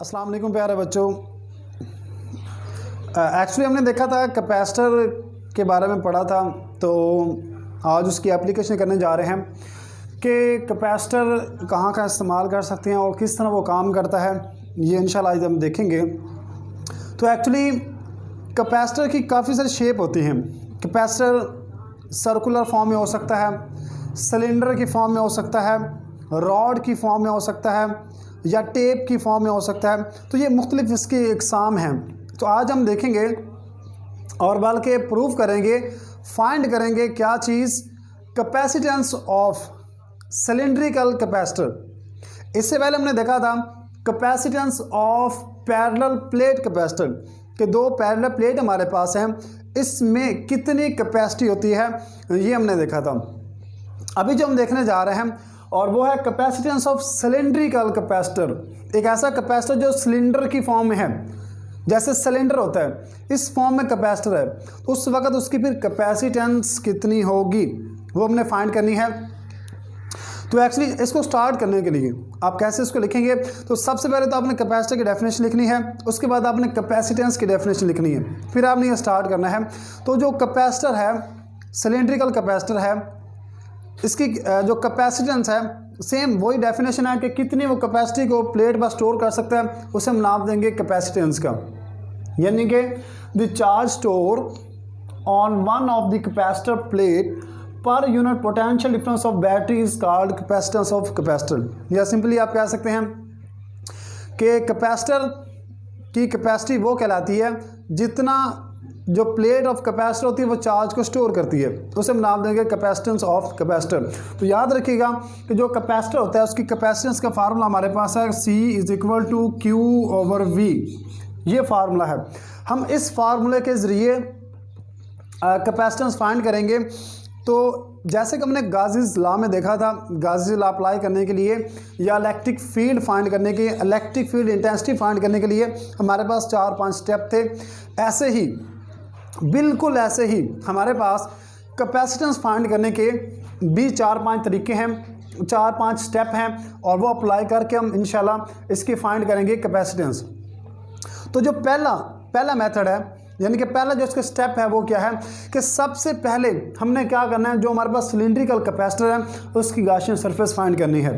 अस्सलाम वालेकुम प्यारे बच्चों। एक्चुअली हमने देखा था कैपेसिटर के बारे में पढ़ा था, तो आज उसकी एप्लीकेशन करने जा रहे हैं कि कैपेसिटर कहाँ का इस्तेमाल कर सकते हैं और किस तरह वो काम करता है, ये इंशाल्लाह आज हम देखेंगे। तो एक्चुअली कैपेसिटर की काफ़ी सारी शेप होती हैं। कैपेसिटर सर्कुलर फॉर्म में हो सकता है, सिलेंडर की फॉर्म में हो सकता है, रॉड की फॉर्म में हो सकता है या टेप की फॉर्म में हो सकता है। तो ये मुख्तलिफ इसकी इकसाम हैं। तो आज हम देखेंगे और बल्कि प्रूव करेंगे, फाइंड करेंगे क्या चीज़, कैपेसिटेंस ऑफ सिलेंड्रिकल कैपेसिटर। इससे पहले हमने देखा था capacitance of parallel plate capacitor कि दो पैरेलल प्लेट हमारे पास हैं, इसमें कितनी कैपेसिटी होती है, ये हमने देखा था। अभी जो हम देखने जा रहे हैं और वो है कैपेसिटेंस ऑफ सिलेंड्रिकल कैपेसिटर। एक ऐसा कैपेसिटर जो सिलेंडर की फॉर्म में है, जैसे सिलेंडर होता है इस फॉर्म में कैपेसिटर है, तो उस वक्त उसकी फिर कैपेसिटेंस कितनी होगी वो हमने फाइंड करनी है। तो एक्चुअली इसको स्टार्ट करने के लिए आप कैसे इसको लिखेंगे, तो सबसे पहले तो आपने कैपेसिटर की डेफिनेशन लिखनी है, उसके बाद आपने कैपेसिटेंस की डेफिनेशन लिखनी है, फिर आपने ये स्टार्ट करना है। तो जो कैपेसिटर है, सिलेंड्रिकल कैपेसिटर है, इसकी जो कैपेसिटेंस है सेम वही डेफिनेशन है कि कितनी वो कैपेसिटी को प्लेट पर स्टोर कर सकता है, उसे हम नाम देंगे कैपेसिटेंस का। यानी कि the charge store on one of the capacitor plate per unit potential difference of battery is called capacitance of capacitor. या सिंपली आप कह सकते हैं कि कैपेसिटर की कैपेसिटी वो कहलाती है जितना जो प्लेट ऑफ कैपेसिटर होती है वो चार्ज को स्टोर करती है, उसे हम नाम देंगे कैपेसिटेंस ऑफ कैपेसिटर। तो याद रखिएगा कि जो कैपेसिटर होता है उसकी कैपेसिटेंस का फार्मूला हमारे पास है C=Q/V। ये फार्मूला है। हम इस फार्मूले के ज़रिए कैपेसिटेंस फाइंड करेंगे। तो जैसे कि हमने गाज़ीज़ लॉ में देखा था, गाज़ीज़ लॉ अप्लाई करने के लिए या इलेक्ट्रिक फील्ड फाइंड करने के लिए, इलेक्ट्रिक फील्ड इंटेंसिटी फाइंड करने के लिए हमारे पास 4-5 स्टेप थे। ऐसे ही बिल्कुल ऐसे ही हमारे पास कैपेसिटेंस फाइंड करने के भी 4-5 तरीके हैं, 4-5 स्टेप हैं, और वो अप्लाई करके हम इंशाल्लाह इसकी फाइंड करेंगे कैपेसिटेंस। तो जो पहला मेथड है, यानी कि पहला जो इसका स्टेप है वो क्या है कि सबसे पहले हमने क्या करना है, जो हमारे पास सिलेंड्रिकल कैपेसिटर है उसकी गाशियन सरफेस फाइंड करनी है।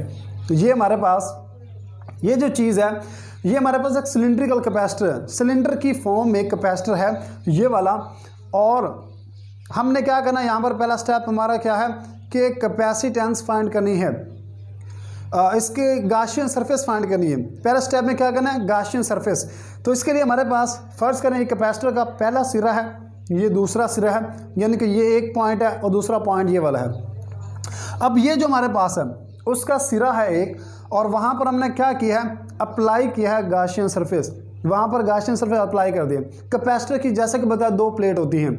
तो ये हमारे पास ये जो चीज़ है, ये हमारे पास एक सिलेंड्रिकल कैपेसिटर है, सिलेंडर की फॉर्म में कैपेसिटर है ये वाला। और हमने क्या करना है, यहाँ पर पहला स्टेप हमारा क्या है कि कैपेसिटेंस फाइंड करनी है, इसके गाशियन सरफेस फाइंड करनी है। पहला स्टेप में क्या करना है, गाशियन सरफेस। तो इसके लिए हमारे पास फर्ज करें ये कैपेसिटर का पहला सिरा है, ये दूसरा सिरा है, यानी कि ये एक पॉइंट है और दूसरा पॉइंट ये वाला है। अब ये जो हमारे पास है उसका सिरा है एक, और वहाँ पर हमने क्या किया है, अप्लाई किया है गाशियन सरफेस, वहाँ पर गाशियन सरफेस अप्लाई कर दिया। कैपेसिटर की जैसे कि बताया दो प्लेट होती हैं,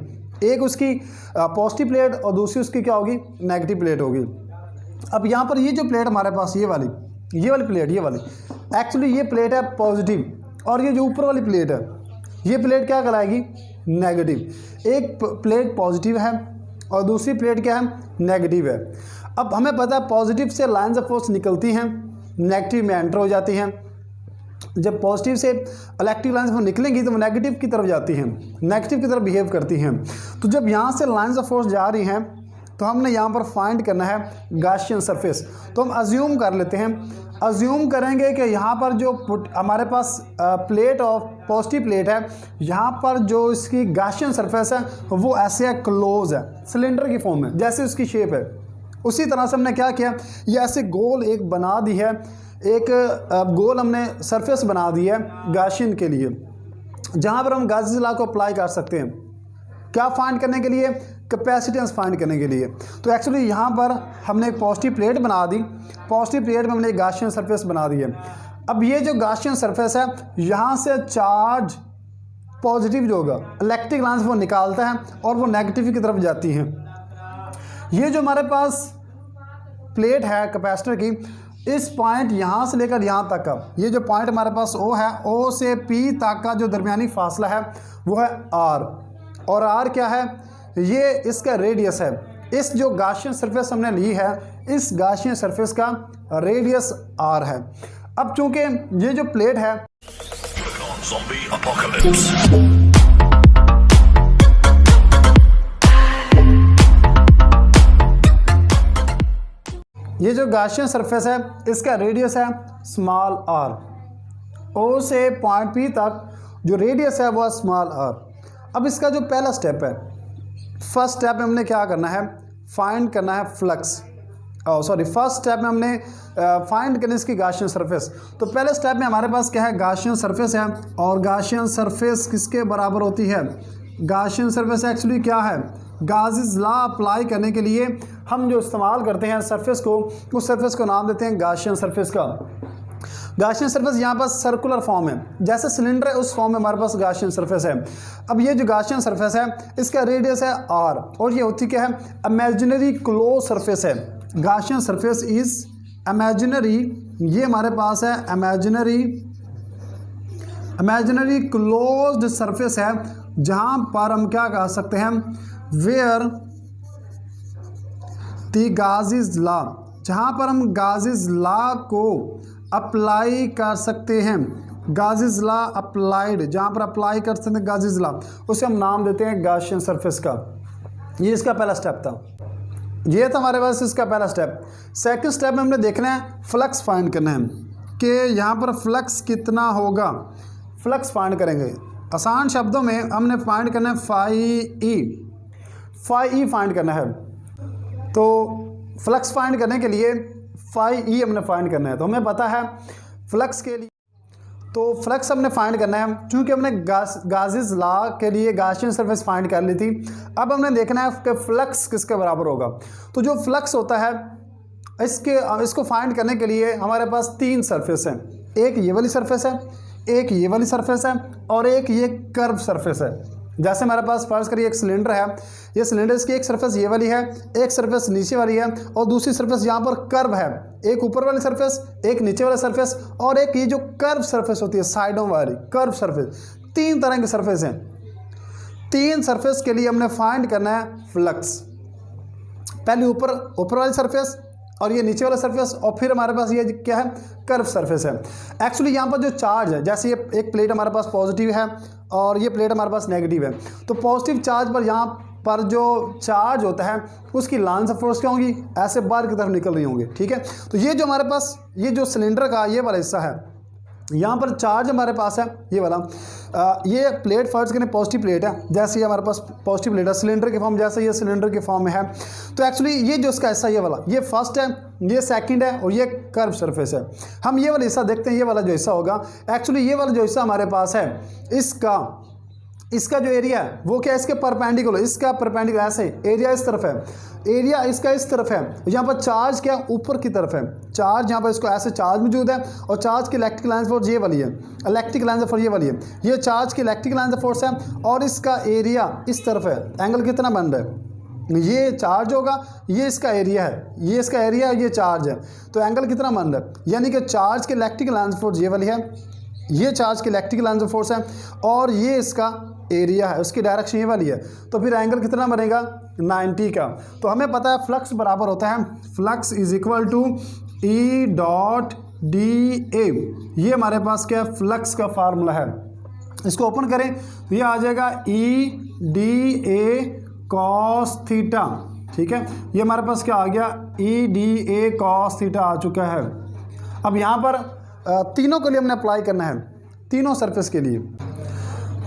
एक उसकी पॉजिटिव प्लेट और दूसरी उसकी क्या होगी, नेगेटिव प्लेट होगी। अब यहाँ पर ये जो प्लेट हमारे पास ये वाली प्लेट, ये वाली एक्चुअली ये प्लेट है पॉजिटिव, और ये जो ऊपर वाली प्लेट है ये प्लेट क्या कहलाएगी, नेगेटिव। एक प्लेट पॉजिटिव है और दूसरी प्लेट क्या है, नेगेटिव है। अब हमें पता है पॉजिटिव से लाइन्स ऑफ फोर्स निकलती हैं, नेगेटिव में एंटर हो जाती हैं। जब पॉजिटिव से इलेक्ट्रिक लाइन्स वो निकलेंगी तो वो नेगेटिव की तरफ जाती हैं, नेगेटिव की तरफ बिहेव करती हैं। तो जब यहाँ से लाइन्स ऑफ फोर्स जा रही हैं तो हमने यहाँ पर फाइंड करना है गाशियन सरफेस। तो हम अज्यूम कर लेते हैं, अज्यूम करेंगे कि यहाँ पर जो हमारे पास प्लेट ऑफ पॉजिटिव प्लेट है, यहाँ पर जो इसकी गाशियन सरफेस है वो ऐसे है, क्लोज है, सिलेंडर की फॉर्म में, जैसे उसकी शेप है उसी तरह से हमने क्या किया, ये ऐसे गोल एक बना दी है, एक गोल हमने सरफेस बना दी है गाशियन के लिए, जहाँ पर हम गाज़ीज़ लॉ को अप्लाई कर सकते हैं। क्या फाइंड करने के लिए, कैपेसिटेंस फाइंड करने के लिए। तो एक्चुअली यहाँ पर हमने एक पॉजिटिव प्लेट बना दी, पॉजिटिव प्लेट में हमने एक गाशियन सरफेस बना दी है। अब ये जो गाशियन सरफेस है, यहाँ से चार्ज पॉजिटिव जो होगा इलेक्ट्रिक लाइन्स वो निकालता है और वो नेगेटिव की तरफ जाती हैं। ये जो हमारे पास प्लेट है कैपेसिटर की, इस पॉइंट यहाँ से लेकर यहाँ तक का, ये जो पॉइंट हमारे पास O है, O से P तक का जो दरमियानी फासला है वो है R, और R क्या है, ये इसका रेडियस है। इस जो गाशियन सरफेस हमने ली है, इस गाशियन सरफेस का रेडियस R है। अब चूंकि ये जो प्लेट है ये जो गॉसियन सरफेस है इसका रेडियस है स्मॉल आर, ओ से पॉइंट पी तक जो रेडियस है वो है स्मॉल आर। अब इसका जो पहला स्टेप है, फर्स्ट स्टेप में हमने क्या करना है, फाइंड करना है फ्लक्स, फर्स्ट स्टेप में हमने फाइंड करनी इसकी गॉसियन सरफेस। तो पहले स्टेप में हमारे पास क्या है, गॉसियन सरफेस है, और गॉसियन सरफेस किसके बराबर होती है, गॉसियन सरफेस एक्चुअली क्या है, गाउस लॉ अप्लाई करने के लिए हम जो इस्तेमाल करते हैं सरफेस को, उस सरफेस को नाम देते हैं गॉसियन सरफेस का। गॉसियन सरफेस यहाँ पर सर्कुलर फॉर्म है, जैसे सिलेंडर है उस फॉर्म में हमारे पास गॉसियन सरफेस है। अब ये जो गॉसियन सरफेस है इसका रेडियस है आर, और ये होती क्या है, इमेजिनरी क्लोज सरफेस है। गॉसियन सरफेस इज इमेजिनरी, ये हमारे पास है इमेजिनरी क्लोज्ड सरफेस है, जहाँ पर हम क्या कह सकते हैं, वेयर द गाउस लॉ, जहाँ पर हम गाउस लॉ को अप्लाई कर सकते हैं, गाउस लॉ अप्लाइड, जहाँ पर अप्लाई कर सकते हैं गाउस लॉ, उसे हम नाम देते हैं गॉसियन सरफेस का। ये इसका पहला स्टेप था, ये था हमारे पास इसका पहला स्टेप। सेकंड स्टेप में हमने देखना है फ्लक्स फाइंड करना है कि यहाँ पर फ्लक्स कितना होगा। फ्लक्स फाइंड करेंगे, आसान शब्दों में हमने फाइंड करना है फाई ई फाइंड करना है। तो फ्लक्स फाइंड करने के लिए फाई ई हमने फाइंड करना है। तो हमें पता है फ्लक्स के लिए, तो फ्लक्स हमने फाइंड करना है, क्योंकि हमने गाउस लॉ के लिए गॉसियन सरफेस फाइंड कर ली थी। अब हमने देखना है कि फ्लक्स किसके बराबर होगा। तो जो फ्लक्स होता है इसको फाइंड करने के लिए हमारे पास तीन सरफेस हैं, एक ये वाली सरफेस है, एक ये वाली सरफेस है, और एक ये कर्व सरफेस है। जैसे हमारे पास फर्ज करिए एक सिलेंडर है, ये सिलेंडर की एक सरफेस ये वाली है, एक सरफेस नीचे वाली है, और दूसरी सरफेस यहाँ पर कर्व है, एक ऊपर वाली सरफेस, एक नीचे वाला सरफेस, और एक ये जो कर्व सरफेस होती है साइडों वाली कर्व सरफेस। तीन तरह की सरफेस हैं। तीन सरफेस के लिए हमने फाइंड करना है फ्लक्स। पहले ऊपर वाली सरफेस, और ये नीचे वाला सरफेस, और फिर हमारे पास ये क्या है, कर्व सरफेस है। एक्चुअली यहाँ पर जो चार्ज है, जैसे ये एक प्लेट हमारे पास पॉजिटिव है और ये प्लेट हमारे पास नेगेटिव है, तो पॉजिटिव चार्ज पर यहाँ पर जो चार्ज होता है उसकी लाइन्स ऑफ फोर्स क्या होंगी, ऐसे बाहर की तरफ निकल रही होंगी। ठीक है, तो ये जो हमारे पास ये जो सिलेंडर का ये वाला हिस्सा है, यहाँ पर चार्ज हमारे पास है ये वाला, ये प्लेट फर्ज करें पॉजिटिव प्लेट है, जैसे ये हमारे पास पॉजिटिव प्लेट है सिलेंडर के फॉर्म, जैसे ये सिलेंडर के फॉर्म में है। तो एक्चुअली ये जो इसका हिस्सा ये वाला, ये फर्स्ट है, ये सेकंड है, और ये कर्व सरफेस है। हम ये वाला हिस्सा देखते हैं, ये वाला जो हिस्सा होगा, एक्चुअली ये वाला जो हिस्सा हमारे पास है इसका जो एरिया है वो क्या है, इसके परपेंडिकुलर, इसका परपेंडिकुलर ऐसे एरिया इस तरफ है, एरिया इसका इस तरफ है। यहाँ पर चार्ज क्या ऊपर की तरफ है, चार्ज यहाँ पर इसको ऐसे चार्ज मौजूद है, और चार्ज की इलेक्ट्रिक लाइन फोर्स ये वाली है, इलेक्ट्रिक लाइन फोर्स ये वाली है, ये चार्ज की इलेक्ट्रिक लाइन फोर्स है, और इसका एरिया इस तरफ है। एंगल कितना बन रहा है, ये चार्ज होगा, ये इसका एरिया है, ये इसका एरिया है, ये चार्ज है, तो एंगल कितना बन रहा है, यानी कि चार्ज की इलेक्ट्रिक लाइन फोर्स ये वाली है, ये चार्ज की इलेक्ट्रिक लाइन फोर्स है, और ये इसका एरिया है, उसकी डायरेक्शन ये वाली है। तो फिर एंगल कितना बनेगा, 90 का। तो हमें पता है फ्लक्स बराबर होता है, flux is equal to E dot D A. ये हमारे पास क्या है, फ्लक्स का फार्मूला है। इसको ओपन करें तो ये आ जाएगा E D A cos theta. ठीक है, ये हमारे पास क्या आ गया, E D A cos theta आ चुका है। अब यहाँ पर तीनों के लिए हमने अप्लाई करना है, तीनों सरफेस के लिए।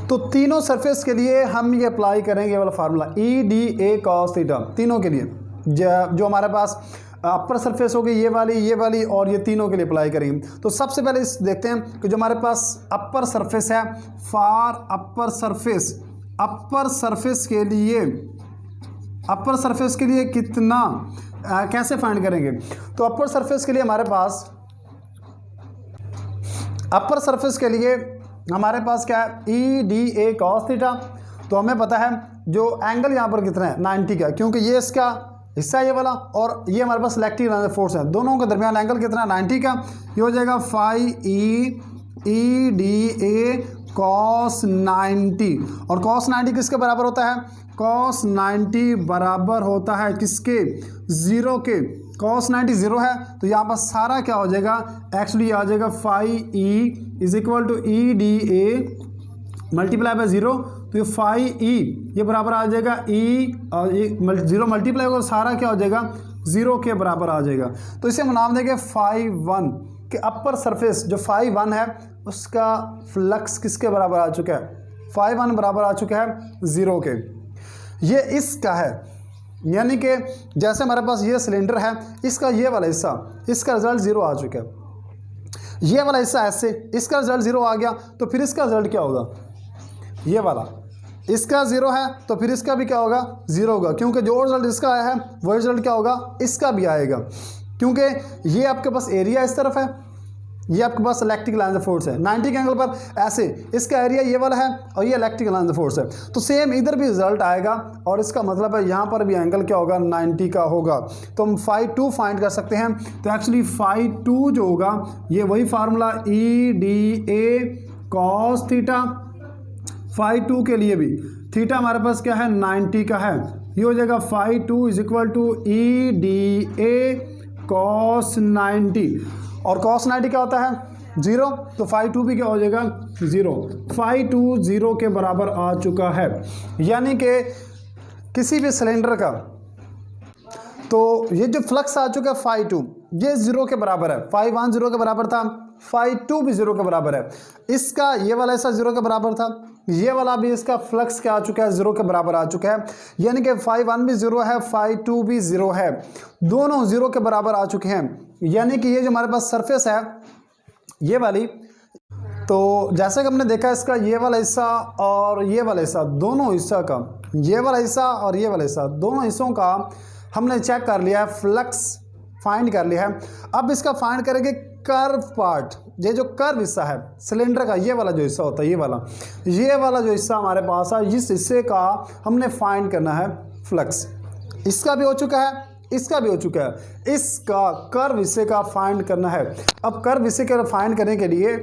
तो तीनों सरफेस के लिए हम ये अप्लाई करेंगे वाला formula E D A cos theta, तीनों के लिए। जो हमारे पास अपर सरफेस होगी ये वाली और ये तीनों के लिए अप्लाई करेंगे। तो सबसे पहले इस देखते हैं कि जो हमारे पास अपर सरफेस है, फॉर अपर सरफेस के लिए कितना कैसे फाइंड करेंगे। तो अपर सरफेस के लिए हमारे पास क्या है, ई डी ए कॉस थीटा। तो हमें पता है जो एंगल यहाँ पर कितना है, 90 का, क्योंकि ये इसका हिस्सा ये वाला और ये हमारे पास इलेक्ट्रिक लाइन फोर्स है, दोनों के दरमियान एंगल कितना, 90 का। ये हो जाएगा phi E D A cos 90। और कॉस 90 किसके बराबर होता है, कॉस 90 बराबर होता है किसके, 0 के। cos 90 0 है, तो यहाँ पर सारा क्या हो जाएगा, एक्चुअली आ जाएगा phi E is equal to E D A multiply by 0, तो ये फाई ई ये बराबर आ जाएगा ई और ये 0 मल्टीप्लाई होगा, सारा क्या हो जाएगा 0 के बराबर आ जाएगा। तो इसे हम नाम देंगे फाई 1 कि अपर सरफेस जो फाई 1 है उसका फ्लक्स किसके बराबर आ चुका है, फाई 1 बराबर आ चुका है 0 के। ये इसका है, यानी कि जैसे हमारे पास ये सिलेंडर है, इसका ये वाला हिस्सा, इसका रिजल्ट 0 आ चुका है। ये वाला हिस्सा ऐसे, इसका रिजल्ट 0 आ गया, तो फिर इसका रिजल्ट क्या होगा, ये वाला इसका 0 है, तो फिर इसका भी क्या होगा 0 होगा, क्योंकि जो रिजल्ट इसका आया है वो रिजल्ट क्या होगा इसका भी आएगा, क्योंकि ये आपके पास एरिया इस तरफ है, ये आपके पास इलेक्ट्रिक लाइन ऑफ फोर्स है 90 के एंगल पर ऐसे, इसका एरिया ये वाला है और ये इलेक्ट्रिक लाइन ऑफ फोर्स है, तो सेम इधर भी रिजल्ट आएगा और इसका मतलब है यहाँ पर भी एंगल क्या होगा 90 का होगा। तो हम फाई 2 फाइंड कर सकते हैं। तो एक्चुअली फाई 2 जो होगा ये वही formula E D A cos theta, phi 2 के लिए भी थीटा हमारे पास क्या है 90 का है, ये हो जाएगा phi 2 is equal to E D A cos 90, और कॉस 90 क्या होता है 0, तो फाई 2 भी क्या हो जाएगा 0, फाई 2 0 के बराबर आ चुका है। यानी कि किसी भी सिलेंडर का तो ये जो फ्लक्स आ चुका है फाई 2 ये 0 के बराबर है, फाई 1 0 के बराबर था, फाई 2 भी 0 के बराबर है, इसका ये वाला हिस्सा 0 के बराबर था, ये वाला भी इसका फ्लक्स क्या आ चुका है 0 के बराबर आ चुका है, यानी कि फाई 1 भी 0 है, फाई 2 भी 0 है, दोनों 0 के बराबर आ चुके हैं। यानी कि ये जो हमारे पास सरफेस है ये वाली, तो जैसे कि हमने देखा इसका ये वाला हिस्सा और ये वाला हिस्सा, दोनों हिस्सा का, ये वाला हिस्सा और ये वाला हिस्सा, दोनों हिस्सों का हमने चेक कर लिया है, फ्लक्स फाइंड कर लिया है। अब इसका फाइंड करेंगे कर्व पार्ट, ये जो कर्व हिस्सा है सिलेंडर का, ये वाला जो हिस्सा होता है, ये वाला जो हिस्सा हमारे पास है, इस हिस्से का हमने फाइंड करना है फ्लक्स। इसका भी हो चुका है, इसका भी हो चुका है, इसका कर्व हिस्से का फाइंड करना है। अब कर्व हिस्से का फाइंड करने के लिए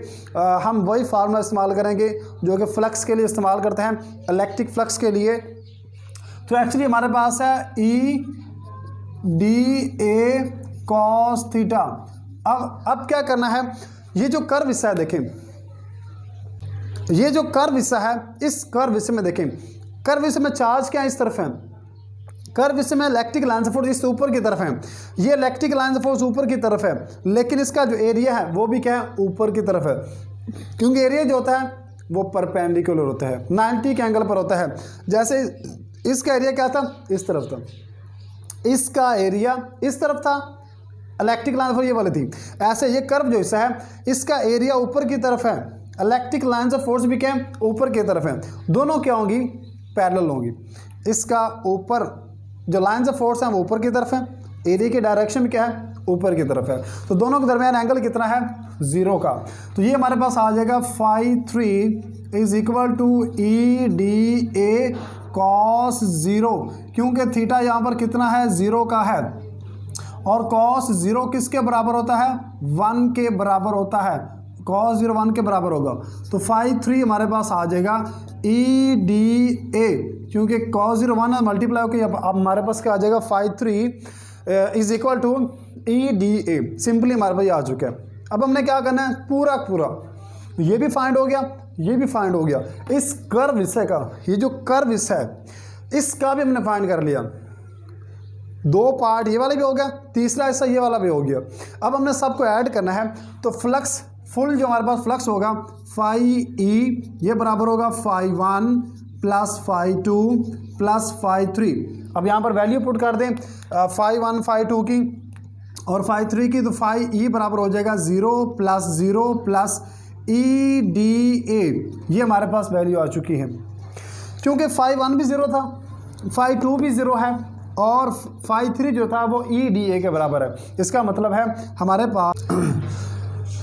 हम वही फार्मूला इस्तेमाल करेंगे जो कि फ्लक्स के लिए इस्तेमाल करते हैं, इलेक्ट्रिक फ्लक्स के लिए। तो एक्चुअली हमारे पास है ई डी ए कॉस थीटा। अब क्या करना है, ये जो कर्व हिस्सा है देखें, ये जो कर्व हिस्सा है, इस कर्व हिस्से में देखें, कर्व हिस्से में चार्ज क्या है इस तरफ है, कर्व हिस्से में इलेक्ट्रिक लाइन ऑफ फोर्स इस ऊपर की तरफ है, ये इलेक्ट्रिक लाइन ऑफ फोर्स ऊपर की तरफ है, लेकिन इसका जो एरिया है वो भी क्या है ऊपर की तरफ है, क्योंकि एरिया जो होता है वो परपेंडिकुलर होता है, 90 के एंगल पर होता है। जैसे इसका एरिया क्या था इस तरफ था, इसका एरिया इस तरफ था, इलेक्ट्रिक लाइन ऑफ फोर्स ये वाली थी, ऐसे ये कर्व जो हिस्सा है इसका एरिया ऊपर की तरफ है, इलेक्ट्रिक लाइंस ऑफ फोर्स भी क्या है ऊपर की तरफ है, दोनों क्या होंगी पैरेलल होंगी। इसका ऊपर जो लाइंस ऑफ फोर्स है वो ऊपर की तरफ है, एरिया की डायरेक्शन भी क्या है ऊपर की तरफ है, तो दोनों के दरमियान एंगल कितना है 0 का। तो ये हमारे पास आ जाएगा phi 3 is equal to E D A cos 0, क्योंकि थीटा यहाँ पर कितना है 0 का है, और कॉस 0 किसके बराबर होता है 1 के बराबर होता है, कॉस 0 1 के बराबर होगा। तो फाई 3 हमारे पास आ जाएगा ई डी ए, क्योंकि कॉस 0 1 मल्टीप्लाई होकर अब हमारे पास क्या आ जाएगा phi 3 is equal to E D A, simply हमारे पास आ चुका है। अब हमने क्या करना है पूरा ये भी फाइंड हो गया, ये भी फाइंड हो गया, इस कर्व हिस्से का, ये जो कर्व हिस्सा है इसका भी हमने फाइंड कर लिया, 2 पार्ट ये वाला भी हो गया, तीसरा हिस्सा ये वाला भी हो गया। अब हमने सबको ऐड करना है, तो फ्लक्स फुल जो हमारे पास फ्लक्स होगा फाई ई ये बराबर होगा phi 1 plus phi 2 plus phi 3। अब यहाँ पर वैल्यू पुट कर दें फाई 1 फाई 2 की और फाई 3 की, तो फाई ई बराबर हो जाएगा 0 प्लस ई डी ए, ये हमारे पास वैल्यू आ चुकी है, क्योंकि फाई 1 भी 0 था, फाई 2 भी 0 है, और फाई 3 जो था वो ई डी ए के बराबर है। इसका मतलब है हमारे पास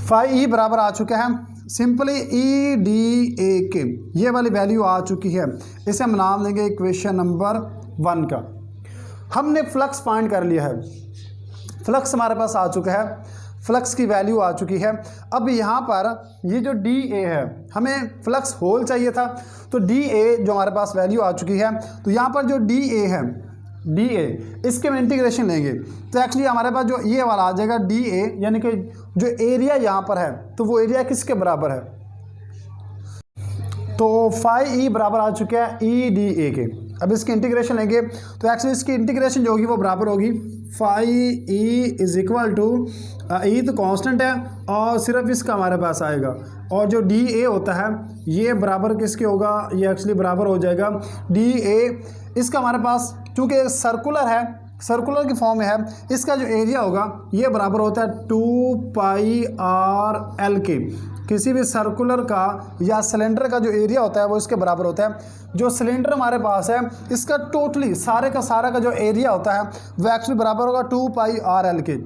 फाई ई बराबर आ चुका है सिंपली ई डी ए के, ये वाली वैल्यू आ चुकी है। इसे हम नाम देंगे इक्वेशन नंबर 1 का। हमने फ्लक्स फाइंड कर लिया है, फ्लक्स हमारे पास आ चुका है, फ्लक्स की वैल्यू आ चुकी है। अब यहाँ पर ये जो डी ए है, हमें फ्लक्स होल चाहिए था, तो डी ए जो हमारे पास वैल्यू आ चुकी है, तो यहाँ पर जो डी ए है डी ए, इसके में इंटीग्रेशन लेंगे तो एक्चुअली हमारे पास जो ये वाला आ जाएगा डी ए, यानी कि जो एरिया यहाँ पर है तो वो एरिया किसके बराबर है, तो फाई ई बराबर आ चुका है ई डी ए के। अब इसकी इंटीग्रेशन लेंगे तो एक्चुअली इसकी इंटीग्रेशन जो होगी वो बराबर होगी phi E is equal to, E तो कांस्टेंट है और सिर्फ इसका हमारे पास आएगा, और जो डी ए होता है ये बराबर किसके होगा, ये एक्चुअली बराबर हो जाएगा डी ए, इसका हमारे पास चूँकि सर्कुलर है, सर्कुलर की फॉर्म में है, इसका जो एरिया होगा ये बराबर होता है 2 पाई आर एल के। किसी भी सर्कुलर का या सिलेंडर का जो एरिया होता है वो इसके बराबर होता है। जो सिलेंडर हमारे पास है इसका टोटली सारे का सारा का जो एरिया होता है वो एक्चुअली बराबर होगा 2 पाई आर एल के।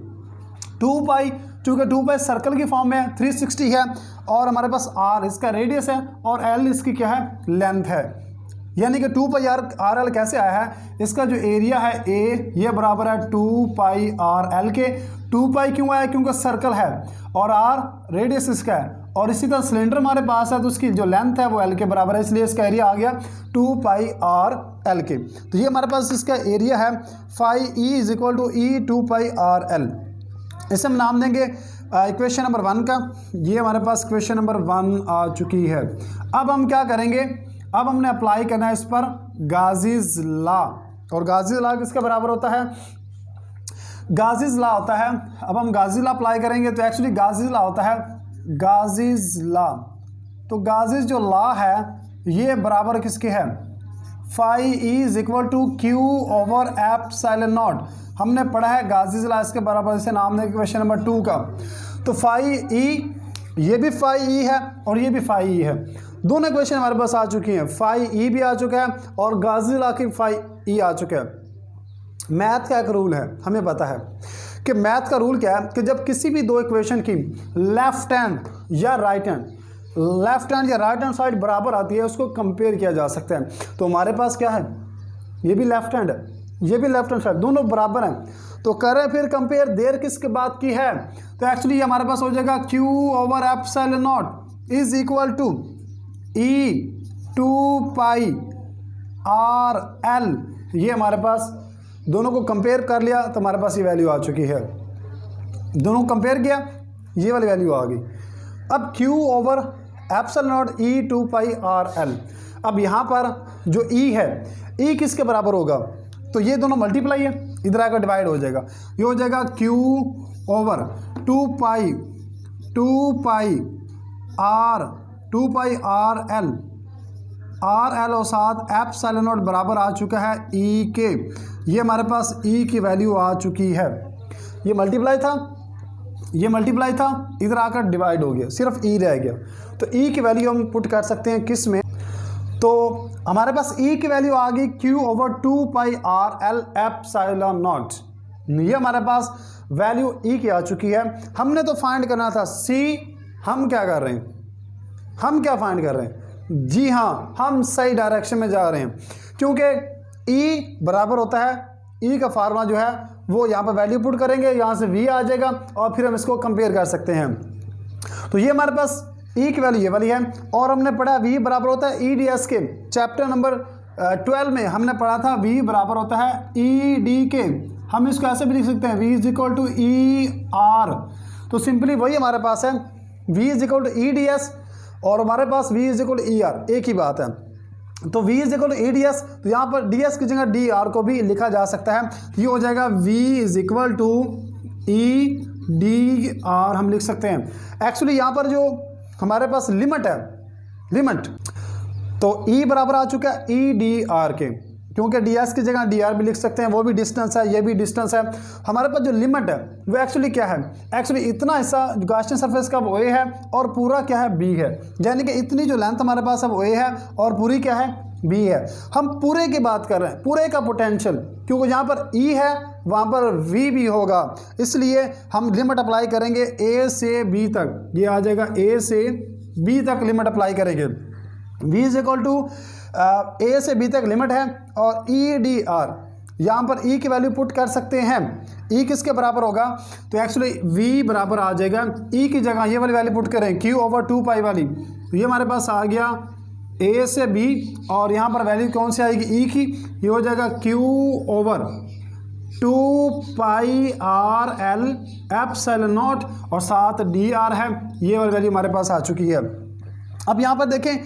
2 पाई चूँकि 2 पाई सर्कल की फॉर्म में 360 है और हमारे पास आर इसका रेडियस है और एल इसकी क्या है, लेंथ है, यानी कि 2 पाई आर एल कैसे आया है, इसका जो एरिया है ए ये बराबर है 2 पाई आर एल के। 2 पाई क्यों आया, क्योंकि सर्कल है और आर रेडियस इसका है, और इसी तरह सिलेंडर हमारे पास है तो उसकी जो लेंथ है वो एल के बराबर है, इसलिए इसका एरिया आ गया 2 पाई आर एल के। तो ये हमारे पास इसका एरिया है phi E is equal to E 2 pi R L. इसे हम नाम देंगे इक्वेशन नंबर 1 का। ये हमारे पास इक्वेशन नंबर 1 आ चुकी है। अब हम क्या करेंगे, अब हमने अप्लाई करना है इस पर गाजीज लॉ, और गाजीज लॉ किसके बराबर होता है, गाजीज लॉ होता है। अब हम गाजीज लॉ अप्लाई करेंगे तो एक्चुअली गाजीज लॉ होता है गाजीज लॉ, तो गाजीज जो लॉ है ये बराबर किसके है, phi E is equal to Q over epsilon naught. हमने पढ़ा है गाजीज लॉ, इसके बराबर इसे नाम देंगे क्वेश्चन नंबर 2 का। तो फाई ई, ये भी फाई ई है और ये भी फाई ई है, दोनों क्वेश्चन हमारे पास आ चुकी हैं। फाई ई भी आ चुका है और गाजीज लॉ की फाई ई आ चुका है। मैथ का एक रूल है, हमें पता है कि मैथ का रूल क्या है कि जब किसी भी दो इक्वेशन की लेफ्ट हैंड या राइट हैंड साइड बराबर आती है उसको कंपेयर किया जा सकता है। तो हमारे पास क्या है, ये भी लेफ्ट हैंड है, ये भी लेफ्ट हैंड साइड, दोनों बराबर हैं, तो करें फिर कंपेयर, देर किसके बाद की है, तो एक्चुअली हमारे पास हो जाएगा Q over epsilon naught is equal to E 2 pi R L. ये हमारे पास दोनों को कंपेयर कर लिया तो हमारे पास ये वैल्यू आ चुकी है, दोनों कंपेयर किया ये वाली वैल्यू आ गई। अब Q over epsilon not E 2 pi R L. अब यहाँ पर जो E है, E किसके बराबर होगा, तो ये दोनों मल्टीप्लाई है, इधर आकर डिवाइड हो जाएगा, ये हो जाएगा Q over 2 pi R L और साथ एप्सिलॉन नॉट बराबर आ चुका है E के। ये हमारे पास E की वैल्यू आ चुकी है, ये मल्टीप्लाई था, इधर आकर डिवाइड हो गया, सिर्फ E रह गया। तो E की वैल्यू हम पुट कर सकते हैं किस में, तो हमारे पास E की वैल्यू आ गई Q over 2 pi R L epsilon not. ये हमारे पास वैल्यू E की आ चुकी है। हमने तो फाइंड करना था C, हम क्या कर रहे हैं, हम क्या फाइंड कर रहे हैं, जी हाँ हम सही डायरेक्शन में जा रहे हैं, क्योंकि E बराबर होता है, E का फार्मूला जो है वो यहाँ पर वैल्यू पुट करेंगे, यहाँ से V आ जाएगा और फिर हम इसको कंपेयर कर सकते हैं। तो ये हमारे पास E की वैल्यू ये वाली है, और हमने पढ़ा V बराबर होता है EDS के, चैप्टर नंबर 12 में हमने पढ़ा था V बराबर होता है ED के। हम इसको ऐसे भी लिख सकते हैं V is equal to ER, तो सिंपली वही हमारे पास है V is equal to EDS और हमारे पास V is equal to ER, एक ही बात है। तो V is equal to EDS, तो यहाँ पर DS की जगह DR को भी लिखा जा सकता है, ये हो जाएगा V is equal to EDR हम लिख सकते हैं। एक्चुअली यहाँ पर जो हमारे पास लिमिट है, तो E बराबर आ चुका है EDR के, क्योंकि DS की जगह DR भी लिख सकते हैं, वो भी डिस्टेंस है, ये भी डिस्टेंस है। हमारे पास जो लिमिट है वो एक्चुअली क्या है, एक्चुअली इतना हिस्सा गॉसियन सरफेस का वो A है और पूरा क्या है B है, यानी कि इतनी जो लेंथ हमारे पास है वो A है और पूरी क्या है B है। हम पूरे की बात कर रहे हैं, पूरे का पोटेंशियल, क्योंकि जहाँ पर E है वहाँ पर V भी होगा, इसलिए हम लिमिट अप्लाई करेंगे A से B तक, ये आ जाएगा A से B तक लिमिट अप्लाई करेंगे। V is equal to A से B तक लिमिट है और EDR, यहाँ पर E की वैल्यू पुट कर सकते हैं। E किसके बराबर होगा, तो एक्चुअली V बराबर आ जाएगा, E की जगह ये वाली वैल्यू पुट करें Q ओवर 2 पाई वाली, तो ये हमारे पास आ गया ए से बी, और यहाँ पर वैल्यू कौन सी आएगी, ई की, ये हो जाएगा Q over 2πr_l epsilon not, और साथ डी आर है, ये वाली वैल्यू हमारे पास आ चुकी है। अब यहाँ पर देखें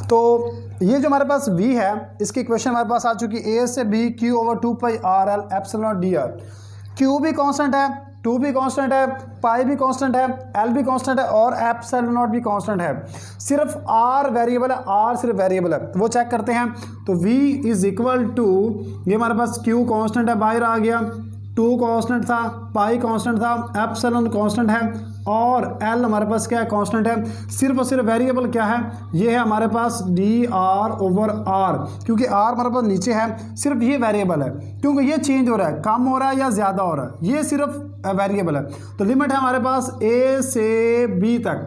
तो ये जो हमारे पास v है, इसकी इक्वेशन हमारे पास आ चुकी है, a से b q over 2πr_l epsilon not D R. q भी कांस्टेंट है, 2 भी कांस्टेंट है, पाई भी कांस्टेंट है, l भी कांस्टेंट है, और एप्सिलॉन नॉट भी कांस्टेंट है। सिर्फ r वेरिएबल है, r सिर्फ वेरिएबल है, वो चेक करते हैं। तो v इज इक्वल टू, ये हमारे पास q कांस्टेंट है, बाहर आ गया, 2 कांस्टेंट था, पाई कांस्टेंट था, एप्सिलॉन कांस्टेंट है, और l हमारे पास क्या है, कांस्टेंट है। सिर्फ और सिर्फ वेरिएबल क्या है, ये है हमारे पास डी आर ओवर आर, क्योंकि r हमारे पास नीचे है, सिर्फ ये वेरिएबल है, क्योंकि ये चेंज हो रहा है, कम हो रहा है या ज़्यादा हो रहा है, ये सिर्फ वेरिएबल है। तो लिमिट है हमारे पास a से b तक,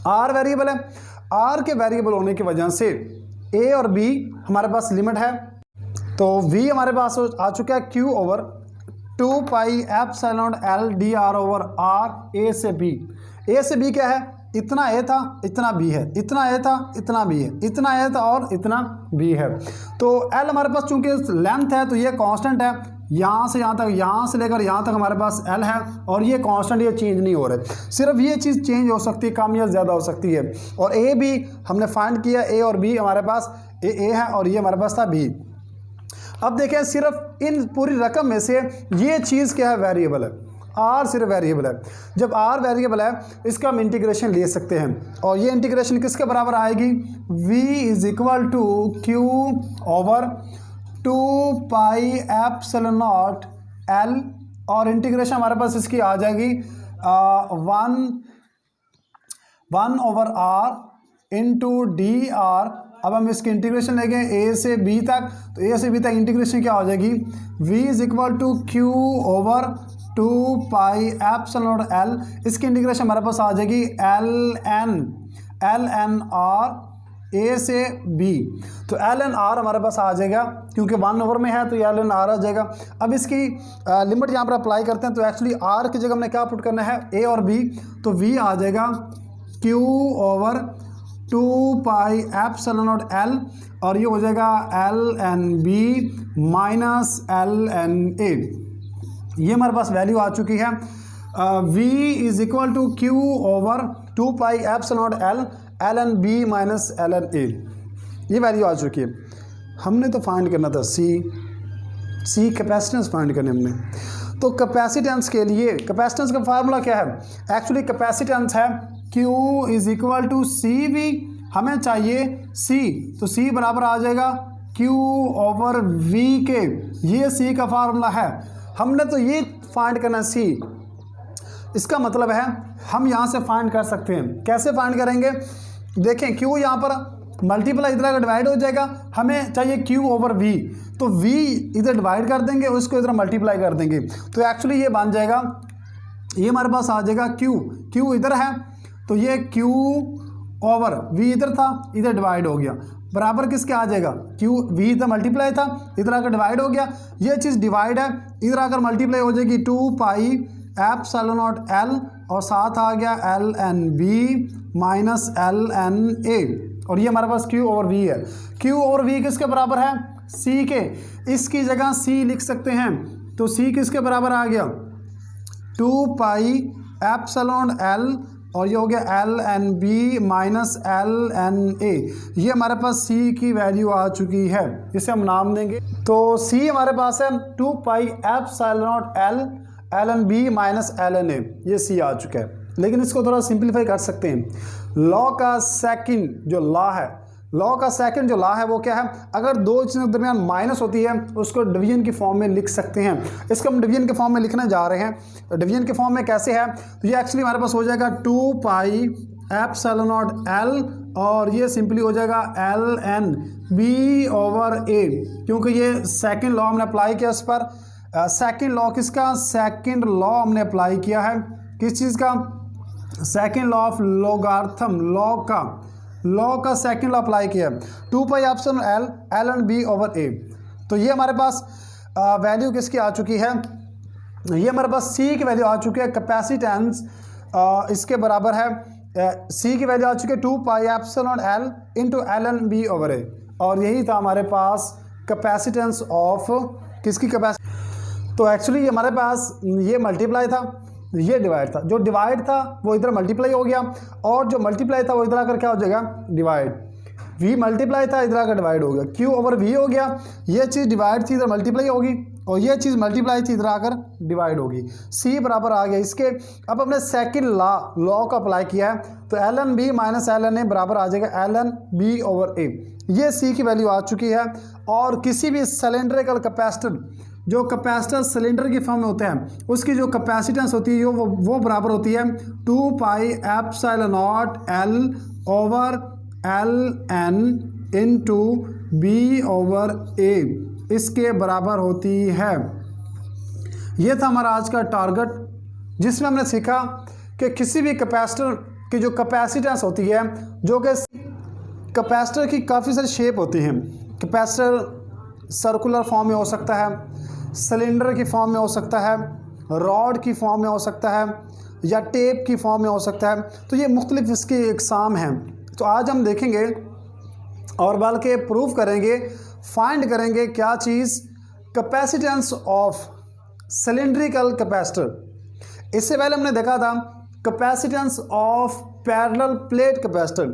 r वेरिएबल है, r के वेरिएबल होने की वजह से a और b हमारे पास लिमिट है। तो v हमारे पास आ चुका है q over 2π epsilon l D R over r a से b। a से b क्या है, इतना a था, इतना b है, इतना a था, इतना b है, इतना a था और इतना b है। तो l हमारे पास चूंकि लेंथ है तो ये कांस्टेंट है, यहाँ से यहाँ तक, यहाँ से लेकर यहाँ तक हमारे पास l है, और ये कांस्टेंट, ये चेंज नहीं हो रहा है। सिर्फ ये चीज़ चेंज हो सकती है, कम या ज़्यादा हो सकती है। और a भी हमने फाइंड किया, a और b हमारे पास a है और ये हमारे पास था b। अब देखें सिर्फ इन पूरी रकम में से ये चीज़ क्या है, वेरिएबल है, r सिर्फ वेरिएबल है। जब r वेरिएबल है इसका हम इंटीग्रेशन ले सकते हैं, और ये इंटीग्रेशन किसके बराबर आएगी, v is equal to q over 2π epsilon naught l, और इंटीग्रेशन हमारे पास इसकी आ जाएगी 1 over r into D R. अब हम इसकी इंटीग्रेशन लेंगे a से b तक, तो a से b तक इंटीग्रेशन क्या हो जाएगी, v is equal to q over 2π epsilon l, इसकी इंटीग्रेशन हमारे पास आ जाएगी ln r a से b। तो ln r हमारे पास आ जाएगा, क्योंकि 1 ओवर में है तो ln r आ जाएगा। अब इसकी लिमिट यहाँ पर अप्लाई करते हैं, तो एक्चुअली r की जगह हमने क्या पुट करना है, a और b, तो v आ जाएगा q over 2π epsilon naught l, और ये हो जाएगा ln b minus ln a। ये हमारे पास वैल्यू आ चुकी है, v is equal to q over 2π epsilon naught l ln b minus ln a, ये वैल्यू आ चुकी है। हमने तो फाइंड करना था c कैपेसिटेंस फाइंड करने हमने। तो कैपेसिटेंस के लिए कैपेसिटेंस का फार्मूला क्या है, एक्चुअली कैपेसिटेंस है Q is equal to C V, हमें चाहिए C, तो C बराबर आ जाएगा Q ओवर V के, ये C का फार्मूला है। हमने तो ये फाइंड करना C, इसका मतलब है हम यहाँ से फाइंड कर सकते हैं। कैसे फाइंड करेंगे, देखें Q यहाँ पर मल्टीप्लाई इधर का डिवाइड हो जाएगा, हमें चाहिए Q ओवर V, तो V इधर डिवाइड कर देंगे, उसको इधर मल्टीप्लाई कर देंगे, तो एक्चुअली ये बन जाएगा, ये हमारे पास आ जाएगा Q इधर है, तो ये Q ओवर V इधर था, इधर डिवाइड हो गया, बराबर किसके आ जाएगा, V इधर मल्टीप्लाई था, इधर आकर डिवाइड हो गया, ये चीज़ डिवाइड है, इधर आकर मल्टीप्लाई हो जाएगी 2π एप्सिलॉन नॉट l, और साथ आ गया ln b minus ln a, और ये हमारे पास Q ओवर V है। Q ओवर V किसके बराबर है, C के, इसकी जगह C लिख सकते हैं, तो C किसके बराबर आ गया, 2π एप्सिलॉन l, और ये हो गया ln b minus ln a, ये हमारे पास C की वैल्यू आ चुकी है, इसे हम नाम देंगे। तो C हमारे पास है 2π epsilon naught l ln b minus ln a, ये C आ चुका है। लेकिन इसको थोड़ा सिंप्लीफाई कर सकते हैं। लॉ का सेकंड जो लॉ है, वो क्या है, अगर दो चीज़ों के दरमियान माइनस होती है उसको डिवीजन की फॉर्म में लिख सकते हैं। इसको हम डिवीजन के फॉर्म में लिखने जा रहे हैं। डिवीजन के फॉर्म में कैसे है, तो ये एक्चुअली हमारे पास हो जाएगा 2π एप्सिलॉन नॉट l, और ये सिंपली हो जाएगा ln b ओवर a, क्योंकि ये सेकंड लॉ हमने अप्लाई किया इस पर। सेकंड लॉ किसका, सेकंड लॉ हमने अप्लाई किया है, किस चीज़ का, second law of logarithm, law का सेकंड लॉ अप्लाई किया, 2π epsilon l ln b over a। तो ये हमारे पास वैल्यू किसकी आ चुकी है, ये हमारे पास C की वैल्यू आ चुकी है। कैपेसिटेंस इसके बराबर है सी की वैल्यू आ चुकी है 2 pi epsilon L into L N B over A, और यही था हमारे पास कैपेसिटेंस ऑफ किसकी कैपेसिटी। तो एक्चुअली हमारे पास ये मल्टीप्लाई था, ये डिवाइड था, जो डिवाइड था वो इधर मल्टीप्लाई हो गया, और जो मल्टीप्लाई था वो इधर आकर क्या हो जाएगा डिवाइड। वी मल्टीप्लाई था, इधर आकर डिवाइड हो गया, क्यू ओवर वी हो गया। ये चीज़ डिवाइड थी, इधर मल्टीप्लाई होगी, और ये चीज़ मल्टीप्लाई थी, इधर आकर डिवाइड होगी। सी बराबर आ गया इसके। अब हमने सेकंड लॉ को अप्लाई किया है, तो L N B minus L N A बराबर आ जाएगा L N B over A. ये सी की वैल्यू आ चुकी है। और किसी भी सिलेंड्रिकल कैपेसिटर, जो कैपेसिटर सिलेंडर की फॉर्म में होते हैं, उसकी जो कैपेसिटेंस होती है वो बराबर होती है 2 pi epsilon naught L over L N into B over A, इसके बराबर होती है। ये था हमारा आज का टारगेट, जिसमें हमने सीखा कि किसी भी कैपेसिटर की जो कैपेसिटेंस होती है, जो कि कैपेसिटर की काफ़ी सारी शेप होती हैं। कैपेसिटर सर्कुलर फॉर्म में हो सकता है, सिलेंडर की फॉर्म में हो सकता है, रॉड की फॉर्म में हो सकता है, या टेप की फॉर्म में हो सकता है। तो ये मुख्तलिफ इसकी इकसाम हैं। तो आज हम देखेंगे और बल्कि प्रूफ करेंगे, फाइंड करेंगे क्या चीज़, कैपेसिटेंस ऑफ सिलेंड्रिकल कैपेसिटर। इससे पहले हमने देखा था capacitance of parallel plate capacitor,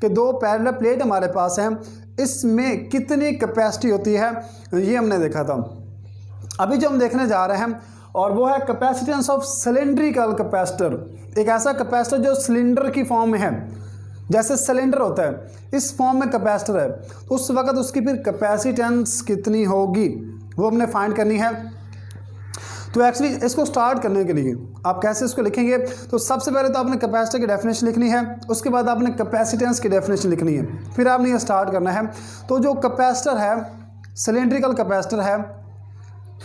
कि दो पैरेलल प्लेट हमारे पास हैं, इसमें कितनी कैपेसिटी होती है, ये हमने देखा था। अभी जो हम देखने जा रहे हैं और वो है कैपेसिटेंस ऑफ सिलेंड्रिकल कैपेसिटर। एक ऐसा कैपेसिटर जो सिलेंडर की फॉर्म में है, जैसे सिलेंडर होता है इस फॉर्म में कैपेसिटर है, तो उस वक्त उसकी फिर कैपेसिटेंस कितनी होगी वो हमने फाइंड करनी है। तो एक्चुअली इसको स्टार्ट करने के लिए आप कैसे इसको लिखेंगे, तो सबसे पहले तो आपने कैपेसिटर की डेफिनेशन लिखनी है, उसके बाद आपने कैपेसिटेंस की डेफिनेशन लिखनी है, फिर आपने ये स्टार्ट करना है। तो जो कैपेसिटर है, सिलेंड्रिकल कैपेसिटर है,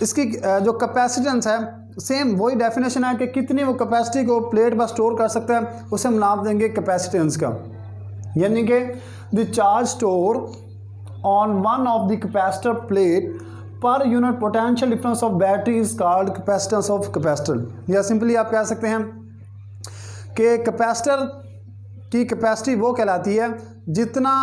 इसकी जो कैपेसिटेंस है सेम वही डेफिनेशन है कि कितनी वो कैपेसिटी को प्लेट पर स्टोर कर सकता है, उसे हम नाम देंगे कैपेसिटेंस का। यानी कि the charge store on one of the capacitor plate per unit potential difference of battery is called capacitance of capacitor. या सिंपली आप कह सकते हैं कि कैपेसिटर की कैपेसिटी वो कहलाती है जितना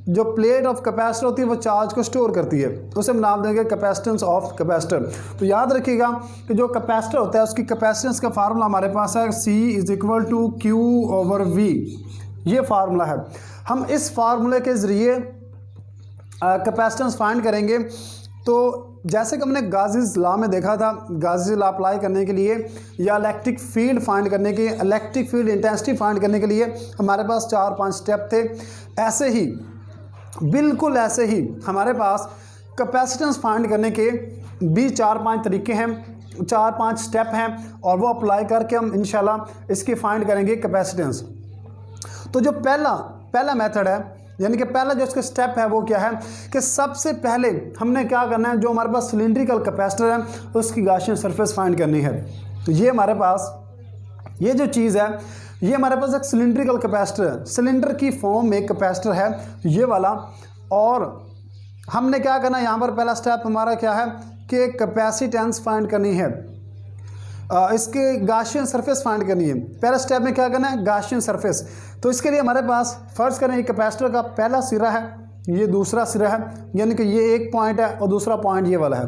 जो प्लेट ऑफ कैपेसिटर होती है वो चार्ज को स्टोर करती है, उसे हम नाम देंगे कैपेसिटेंस ऑफ कैपेसिटर। तो याद रखिएगा कि जो कैपेसिटर होता है उसकी कैपेसिटेंस का फार्मूला हमारे पास है C is equal to Q over V। ये फार्मूला है। हम इस फार्मूले के ज़रिए कैपेसिटेंस फाइंड करेंगे। तो जैसे कि हमने गाज़ीज़ लॉ में देखा था, गाज़ीज़ लॉ अप्लाई करने के लिए या इलेक्ट्रिक फील्ड फाइंड करने के, इलेक्ट्रिक फील्ड इंटेंसिटी फाइंड करने के लिए हमारे पास 4-5 स्टेप थे। ऐसे ही, बिल्कुल ऐसे ही हमारे पास कैपेसिटेंस फाइंड करने के भी 4-5 तरीके हैं, 4-5 स्टेप हैं, और वो अप्लाई करके हम इंशाल्लाह इसकी फाइंड करेंगे कैपेसिटेंस। तो जो पहला मेथड है, यानी कि पहला जो इसका स्टेप है वो क्या है कि सबसे पहले हमने क्या करना है, जो हमारे पास सिलेंड्रिकल कैपेसिटर है उसकी गाशियन सरफेस फाइंड करनी है। तो ये हमारे पास ये जो चीज़ है, ये हमारे पास एक सिलेंड्रिकल कैपेसिटर है, सिलेंडर की फॉर्म में कैपेसिटर है ये वाला। और हमने क्या करना है, यहाँ पर पहला स्टेप हमारा क्या है कि कैपेसिटेंस फाइंड करनी है, इसके गाशियन सरफेस फाइंड करनी है। पहला स्टेप में क्या करना है, गाशियन सरफेस। तो इसके लिए हमारे पास फर्ज करें कैपेसिटर का पहला सिरा है, ये दूसरा सिरा है, यानी कि ये एक पॉइंट है और दूसरा पॉइंट ये वाला है।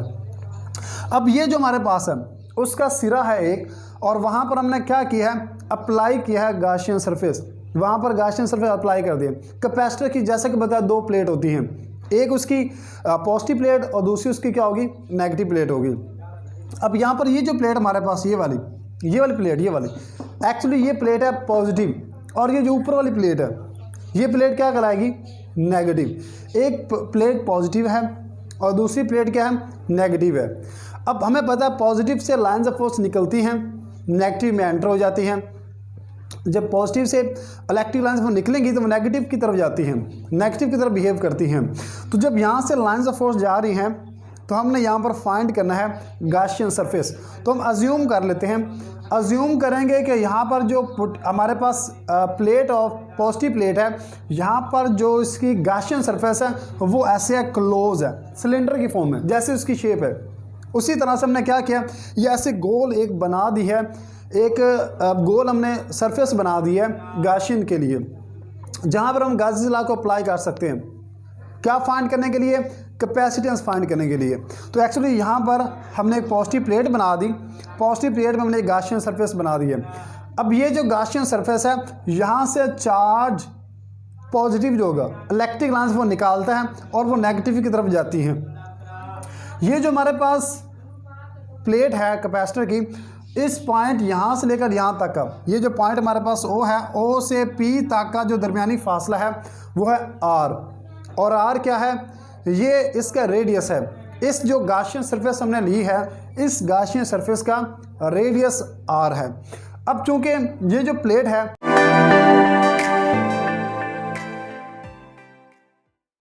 अब ये जो हमारे पास है उसका सिरा है एक, और वहाँ पर हमने क्या किया है, अप्लाई किया है गाशियन सरफेस, वहाँ पर गाशियन सरफेस अप्लाई कर दिया। कैपेसिटर की जैसे कि बताया 2 प्लेट होती हैं, एक उसकी पॉजिटिव प्लेट और दूसरी उसकी क्या होगी, नेगेटिव प्लेट होगी। अब यहाँ पर ये जो प्लेट हमारे पास ये वाली प्लेट, ये वाली एक्चुअली ये प्लेट है पॉजिटिव, और ये जो ऊपर वाली प्लेट है ये प्लेट क्या कहलाएगी, नेगेटिव। एक प्लेट पॉजिटिव है और दूसरी प्लेट क्या है, नेगेटिव है। अब हमें पता है पॉजिटिव से लाइन्स ऑफ फोर्स निकलती हैं, नेगेटिव में एंटर हो जाती हैं। जब पॉजिटिव से इलेक्ट्रिक लाइन्स निकलेंगी तो वो नेगेटिव की तरफ जाती हैं, नेगेटिव की तरफ बिहेव करती हैं। तो जब यहाँ से लाइन्स ऑफ फोर्स जा रही हैं तो हमने यहाँ पर फाइंड करना है गाशियन सरफेस। तो हम अज्यूम कर लेते हैं, अज्यूम करेंगे कि यहाँ पर जो हमारे पास प्लेट ऑफ पॉजिटिव प्लेट है, यहाँ पर जो इसकी गाशियन सरफेस है वो ऐसे है, क्लोज है, सिलेंडर की फॉर्म में जैसे उसकी शेप है। उसी तरह से हमने क्या किया, ये ऐसे गोल एक बना दी है, एक गोल हमने सरफेस बना दी है गाशियन के लिए, जहाँ पर हम गाज़ी लॉ को अप्लाई कर सकते हैं। क्या फाइंड करने के लिए? कैपेसिटेंस फाइंड करने के लिए। तो एक्चुअली यहाँ पर हमने एक पॉजिटिव प्लेट बना दी, पॉजिटिव प्लेट में हमने एक गाशियन सरफेस बना दी है। अब ये जो गाशियन सरफेस है, यहाँ से चार्ज पॉजिटिव जो होगा इलेक्ट्रिक लाइंस वो निकालता है और वो नेगेटिव की तरफ जाती हैं। ये जो हमारे पास प्लेट है कैपेसिटर की, इस पॉइंट यहाँ से लेकर यहाँ तक का, ये जो पॉइंट हमारे पास O है, O से P तक का जो दरमियानी फासला है वो है R, और R क्या है? ये इसका रेडियस है। इस जो गाशियन सरफेस हमने ली है, इस गाशियन सरफेस का रेडियस R है। अब चूंकि ये जो प्लेट है